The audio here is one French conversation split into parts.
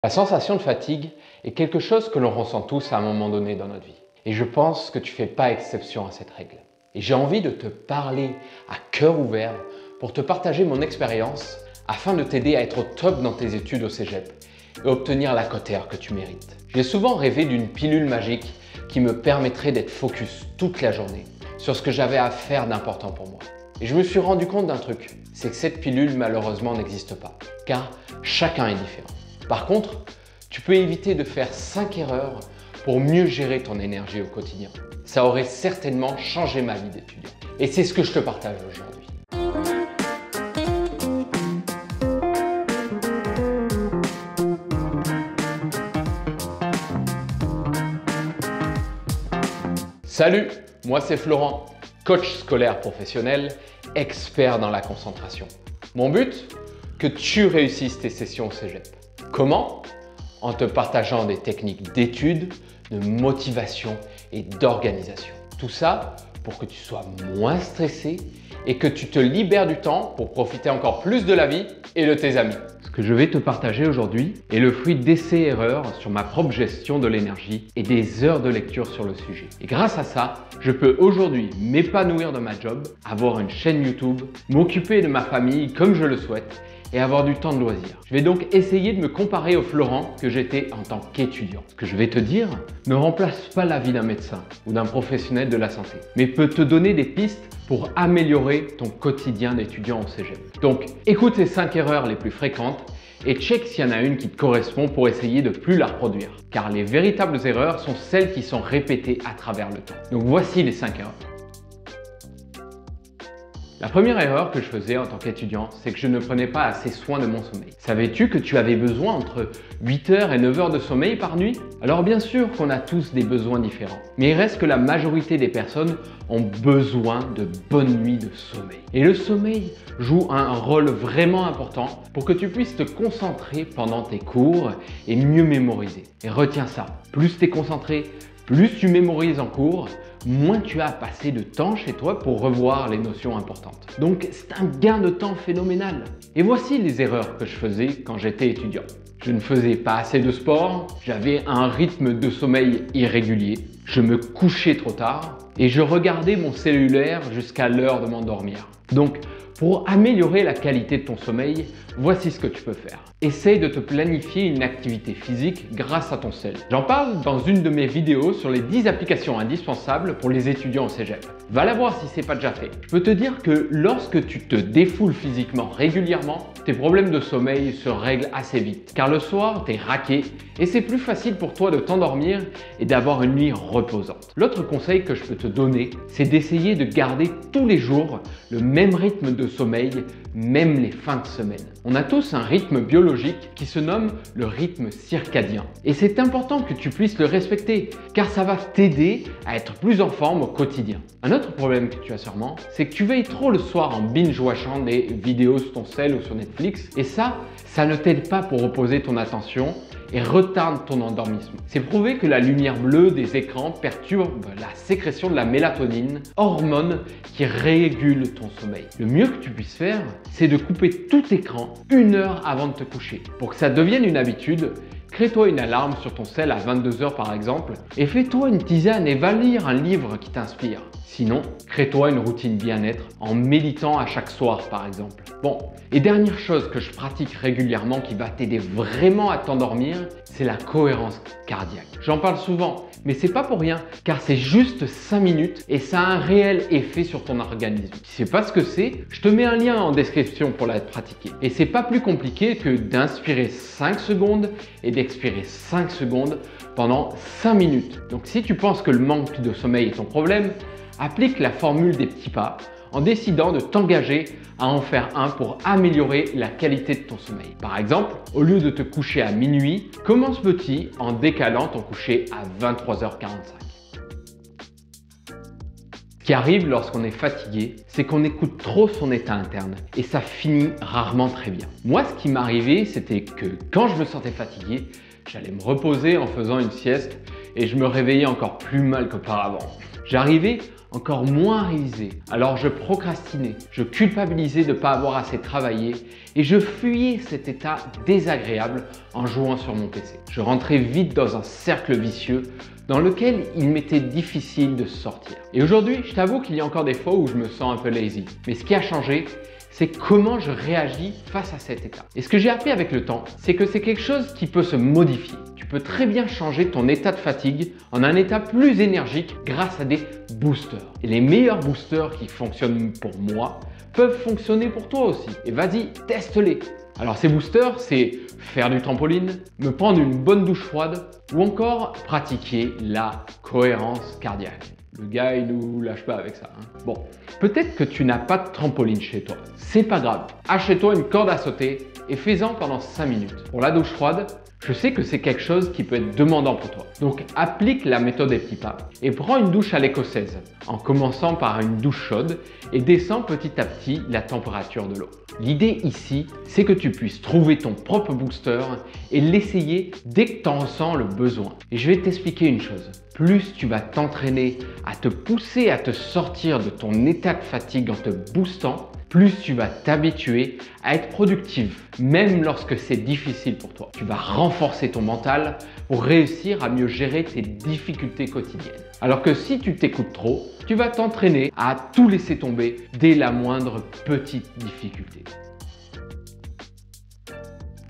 La sensation de fatigue est quelque chose que l'on ressent tous à un moment donné dans notre vie. Et je pense que tu ne fais pas exception à cette règle. Et j'ai envie de te parler à cœur ouvert pour te partager mon expérience afin de t'aider à être au top dans tes études au cégep et obtenir la cote R que tu mérites. J'ai souvent rêvé d'une pilule magique qui me permettrait d'être focus toute la journée sur ce que j'avais à faire d'important pour moi. Et je me suis rendu compte d'un truc, c'est que cette pilule malheureusement n'existe pas, car chacun est différent. Par contre, tu peux éviter de faire 5 erreurs pour mieux gérer ton énergie au quotidien. Ça aurait certainement changé ma vie d'étudiant. Et c'est ce que je te partage aujourd'hui. Salut, moi c'est Florent, coach scolaire professionnel, expert dans la concentration. Mon but, que tu réussisses tes sessions au cégep. Comment? En te partageant des techniques d'étude, de motivation et d'organisation. Tout ça pour que tu sois moins stressé et que tu te libères du temps pour profiter encore plus de la vie et de tes amis. Ce que je vais te partager aujourd'hui est le fruit d'essais-erreurs sur ma propre gestion de l'énergie et des heures de lecture sur le sujet. Et grâce à ça, je peux aujourd'hui m'épanouir dans ma job, avoir une chaîne YouTube, m'occuper de ma famille comme je le souhaite et avoir du temps de loisir. Je vais donc essayer de me comparer au Florent que j'étais en tant qu'étudiant. Ce que je vais te dire ne remplace pas la vie d'un médecin ou d'un professionnel de la santé, mais peut te donner des pistes pour améliorer ton quotidien d'étudiant au cégep. Donc écoute ces 5 erreurs les plus fréquentes et check s'il y en a une qui te correspond pour essayer de ne plus la reproduire. Car les véritables erreurs sont celles qui sont répétées à travers le temps. Donc voici les 5 erreurs. La première erreur que je faisais en tant qu'étudiant, c'est que je ne prenais pas assez soin de mon sommeil. Savais-tu que tu avais besoin entre 8 heures et 9 heures de sommeil par nuit? Alors bien sûr qu'on a tous des besoins différents, mais il reste que la majorité des personnes ont besoin de bonnes nuits de sommeil. Et le sommeil joue un rôle vraiment important pour que tu puisses te concentrer pendant tes cours et mieux mémoriser. Et retiens ça, plus tu es concentré, plus tu mémorises en cours, moins tu as à passer de temps chez toi pour revoir les notions importantes. Donc c'est un gain de temps phénoménal. Et voici les erreurs que je faisais quand j'étais étudiant. Je ne faisais pas assez de sport, j'avais un rythme de sommeil irrégulier, je me couchais trop tard et je regardais mon cellulaire jusqu'à l'heure de m'endormir. Donc pour améliorer la qualité de ton sommeil, voici ce que tu peux faire. Essaye de te planifier une activité physique grâce à ton cell. J'en parle dans une de mes vidéos sur les 10 applications indispensables pour les étudiants au cégep. Va la voir si ce n'est pas déjà fait. Je peux te dire que lorsque tu te défoules physiquement régulièrement, tes problèmes de sommeil se règlent assez vite. Car le soir, tu es raqué et c'est plus facile pour toi de t'endormir et d'avoir une nuit reposante. L'autre conseil que je peux te donner, c'est d'essayer de garder tous les jours le même rythme de sommeil, même les fins de semaine. On a tous un rythme biologique qui se nomme le rythme circadien. Et c'est important que tu puisses le respecter, car ça va t'aider à être plus en forme au quotidien. Un autre problème que tu as sûrement, c'est que tu veilles trop le soir en binge-watchant des vidéos sur ton cell ou sur Netflix. Et ça ne t'aide pas pour reposer ton attention et retarde ton endormissement. C'est prouvé que la lumière bleue des écrans perturbe la sécrétion de la mélatonine, hormone qui régule ton sommeil. Le mieux que tu puisses faire, c'est de couper tout écran 1 heure avant de te coucher. Pour que ça devienne une habitude, crée-toi une alarme sur ton cell à 22 heures par exemple et fais-toi une tisane et va lire un livre qui t'inspire. Sinon, crée-toi une routine bien-être en méditant à chaque soir par exemple. Bon, et dernière chose que je pratique régulièrement qui va t'aider vraiment à t'endormir, c'est la cohérence cardiaque. J'en parle souvent, mais c'est pas pour rien, car c'est juste 5 minutes et ça a un réel effet sur ton organisme. Si tu sais pas ce que c'est, je te mets un lien en description pour la pratiquer. Et c'est pas plus compliqué que d'inspirer 5 secondes et d'expirer 5 secondes pendant 5 minutes. Donc si tu penses que le manque de sommeil est ton problème, applique la formule des petits pas en décidant de t'engager à en faire un pour améliorer la qualité de ton sommeil. Par exemple, au lieu de te coucher à minuit, commence petit en décalant ton coucher à 23h45. Ce qui arrive lorsqu'on est fatigué, c'est qu'on écoute trop son état interne et ça finit rarement très bien. Moi, ce qui m'arrivait, c'était que quand je me sentais fatigué, j'allais me reposer en faisant une sieste et je me réveillais encore plus mal qu'auparavant. J'arrivais encore moins réalisé. Alors je procrastinais, je culpabilisais de ne pas avoir assez travaillé et je fuyais cet état désagréable en jouant sur mon PC. Je rentrais vite dans un cercle vicieux dans lequel il m'était difficile de sortir. Et aujourd'hui, je t'avoue qu'il y a encore des fois où je me sens un peu lazy. Mais ce qui a changé, c'est comment je réagis face à cet état. Et ce que j'ai appris avec le temps, c'est que c'est quelque chose qui peut se modifier. Tu peux très bien changer ton état de fatigue en un état plus énergique grâce à des boosters. Et les meilleurs boosters qui fonctionnent pour moi peuvent fonctionner pour toi aussi. Et vas-y, teste-les. Alors ces boosters, c'est faire du trampoline, me prendre une bonne douche froide ou encore pratiquer la cohérence cardiaque. Le gars, il nous lâche pas avec ça. Bon, peut-être que tu n'as pas de trampoline chez toi. C'est pas grave. Achète-toi une corde à sauter et fais-en pendant 5 minutes. Pour la douche froide, je sais que c'est quelque chose qui peut être demandant pour toi. Donc applique la méthode des petits pas et prends une douche à l'écossaise en commençant par une douche chaude et descends petit à petit la température de l'eau. L'idée ici, c'est que tu puisses trouver ton propre booster et l'essayer dès que tu en ressens le besoin. Et je vais t'expliquer une chose. Plus tu vas t'entraîner à te pousser à te sortir de ton état de fatigue en te boostant, plus tu vas t'habituer à être productif, même lorsque c'est difficile pour toi. Tu vas renforcer ton mental pour réussir à mieux gérer tes difficultés quotidiennes. Alors que si tu t'écoutes trop, tu vas t'entraîner à tout laisser tomber dès la moindre petite difficulté.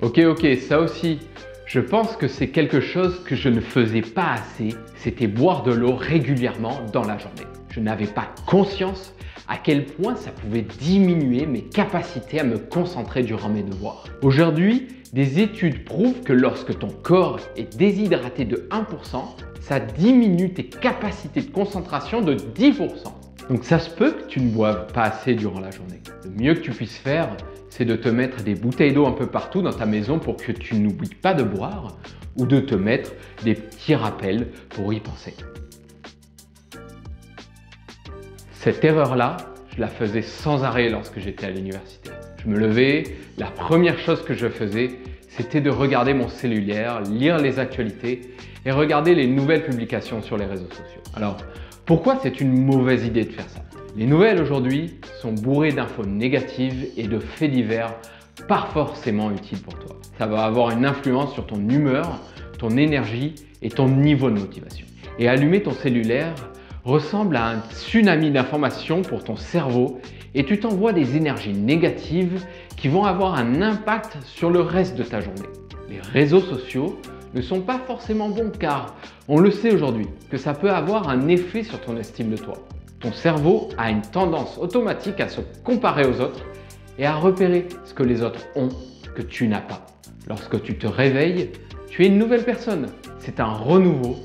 Ok, ça aussi, je pense que c'est quelque chose que je ne faisais pas assez, c'était boire de l'eau régulièrement dans la journée. Je n'avais pas conscience à quel point ça pouvait diminuer mes capacités à me concentrer durant mes devoirs. Aujourd'hui, des études prouvent que lorsque ton corps est déshydraté de 1%, ça diminue tes capacités de concentration de 10%. Donc ça se peut que tu ne boives pas assez durant la journée. Le mieux que tu puisses faire, c'est de te mettre des bouteilles d'eau un peu partout dans ta maison pour que tu n'oublies pas de boire ou de te mettre des petits rappels pour y penser. Cette erreur-là, je la faisais sans arrêt lorsque j'étais à l'université. Je me levais, la première chose que je faisais, c'était de regarder mon cellulaire, lire les actualités et regarder les nouvelles publications sur les réseaux sociaux. Alors, pourquoi c'est une mauvaise idée de faire ça? Les nouvelles aujourd'hui sont bourrées d'infos négatives et de faits divers pas forcément utiles pour toi. Ça va avoir une influence sur ton humeur, ton énergie et ton niveau de motivation. Et allumer ton cellulaire ressemble à un tsunami d'informations pour ton cerveau et tu t'envoies des énergies négatives qui vont avoir un impact sur le reste de ta journée. Les réseaux sociaux ne sont pas forcément bons car on le sait aujourd'hui que ça peut avoir un effet sur ton estime de toi. Ton cerveau a une tendance automatique à se comparer aux autres et à repérer ce que les autres ont que tu n'as pas. Lorsque tu te réveilles, tu es une nouvelle personne. C'est un renouveau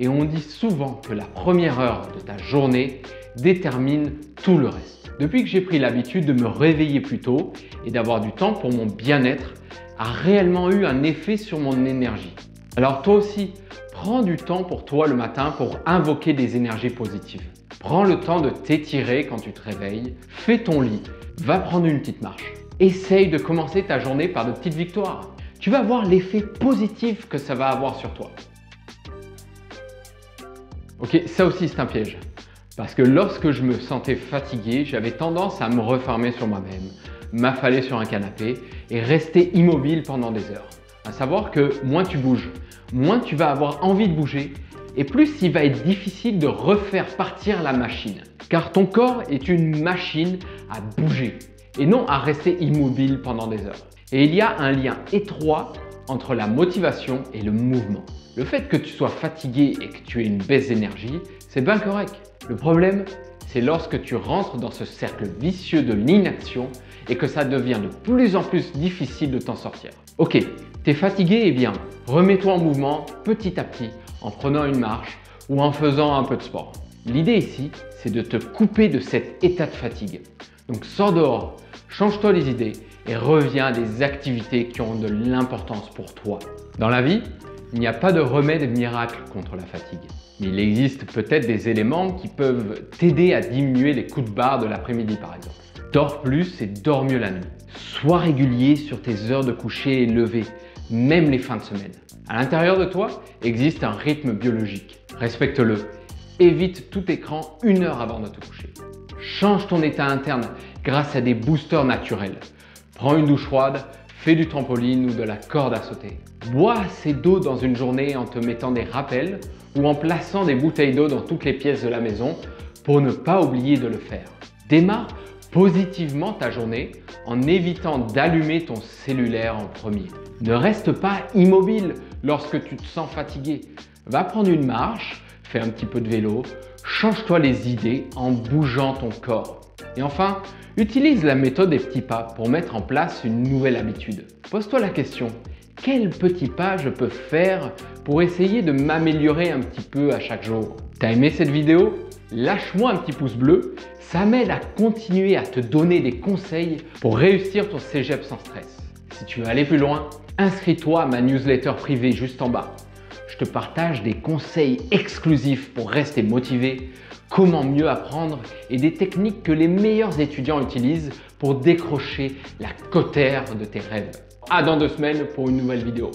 et on dit souvent que la première heure de ta journée détermine tout le reste. Depuis que j'ai pris l'habitude de me réveiller plus tôt et d'avoir du temps pour mon bien-être, a réellement eu un effet sur mon énergie. Alors toi aussi, prends du temps pour toi le matin pour invoquer des énergies positives. Prends le temps de t'étirer quand tu te réveilles, fais ton lit, va prendre une petite marche. Essaye de commencer ta journée par de petites victoires. Tu vas voir l'effet positif que ça va avoir sur toi. Ok, ça aussi c'est un piège. Parce que lorsque je me sentais fatigué, j'avais tendance à me refermer sur moi-même, m'affaler sur un canapé et rester immobile pendant des heures. À savoir que moins tu bouges, moins tu vas avoir envie de bouger et plus il va être difficile de refaire partir la machine. Car ton corps est une machine à bouger et non à rester immobile pendant des heures. Et il y a un lien étroit entre la motivation et le mouvement. Le fait que tu sois fatigué et que tu aies une baisse d'énergie, c'est bien correct. Le problème, c'est lorsque tu rentres dans ce cercle vicieux de l'inaction et que ça devient de plus en plus difficile de t'en sortir. Ok, t'es fatigué, eh bien, remets-toi en mouvement petit à petit en prenant une marche ou en faisant un peu de sport. L'idée ici, c'est de te couper de cet état de fatigue. Donc sors dehors, change-toi les idées et reviens à des activités qui ont de l'importance pour toi. Dans la vie, il n'y a pas de remède miracle contre la fatigue. Mais il existe peut-être des éléments qui peuvent t'aider à diminuer les coups de barre de l'après-midi par exemple. Dors plus et dors mieux la nuit. Sois régulier sur tes heures de coucher et lever, même les fins de semaine. À l'intérieur de toi existe un rythme biologique. Respecte-le Évite tout écran 1 heure avant de te coucher. Change ton état interne grâce à des boosters naturels. Prends une douche froide, fais du trampoline ou de la corde à sauter. Bois assez d'eau dans une journée en te mettant des rappels ou en plaçant des bouteilles d'eau dans toutes les pièces de la maison pour ne pas oublier de le faire. Démarre positivement ta journée en évitant d'allumer ton cellulaire en premier. Ne reste pas immobile lorsque tu te sens fatigué. Va prendre une marche, fais un petit peu de vélo, change-toi les idées en bougeant ton corps. Et enfin, utilise la méthode des petits pas pour mettre en place une nouvelle habitude. Pose-toi la question, quel petit pas je peux faire pour essayer de m'améliorer un petit peu à chaque jour? T'as aimé cette vidéo? Lâche-moi un petit pouce bleu, ça m'aide à continuer à te donner des conseils pour réussir ton cégep sans stress. Si tu veux aller plus loin, inscris-toi à ma newsletter privée juste en bas. Je te partage des conseils exclusifs pour rester motivé, comment mieux apprendre et des techniques que les meilleurs étudiants utilisent pour décrocher la cotère de tes rêves. À dans 2 semaines pour une nouvelle vidéo.